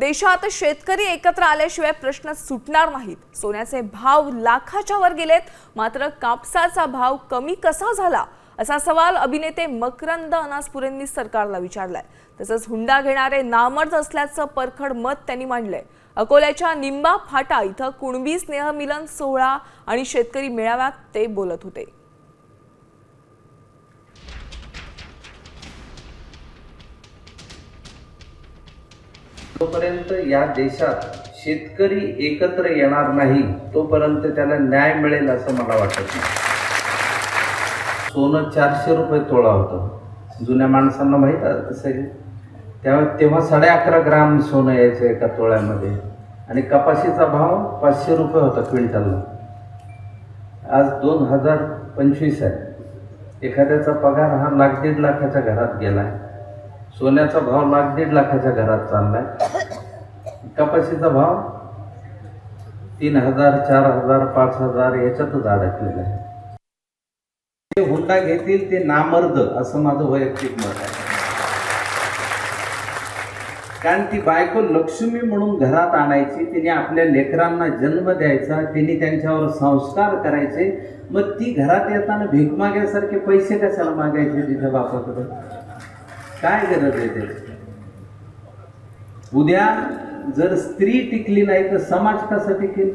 देशात शेतकरी एकत्र आल्याशिवाय प्रश्न सुटणार नाहीत। सोन्याचे भाव लाखाच्या वर गेलेत, मात्र कापसाचा भाव कमी कसा झाला असा सवाल अभिनेते मकरंद अनासपुरेंनी सरकारला विचारलाय। तसंच हुंडा घेणारे नामर्द असल्याचं परखड मत त्यांनी मांडलंय। अकोल्याच्या निंबा फाटा इथं कुणबी स्नेहमिलन सोहळा आणि शेतकरी मेळाव्यात ते बोलत होते। तोपर्यंत या देशात शेतकरी एकत्र येणार नाही तोपर्यंत त्याला न्याय मिळेल असं मला वाटत नाही। सोनं 400 रुपये तोळा होतं, जुन्या माणसांना माहीत आहे तसं। तेव्हा 11.5 ग्राम सोनं यायचं एका तोळ्यामध्ये आणि कपाशीचा भाव 500 रुपये होता क्विंटलला। आज 2025 आहे। एखाद्याचा पगार हा 1,00,000-1.5 लाखाच्या घरात गेलाय, सोन्याचा भाव 1,00,000-1.5 लाखाच्या घरात चाललाय, कपाशीचा भाव 3,000, 4,000, 5,000 याच्यातच अडकलेला आहे। ते हुंडा घेतील ते नामर्द असं माझं वैयक्तिक मत आहे। कारण ती बायको लक्ष्मी म्हणून घरात आणायची, तिने आपल्या लेकरांना जन्म द्यायचा, तिने त्यांच्यावर संस्कार करायचे, मग ती घरात येताना भीक मागायसारखे पैसे कशाला मागायचे तिच्या बापाकडे? काय गरज आहे त्याची? उद्या जर स्त्री टिकली नाही तर समाज कसा टिकेल?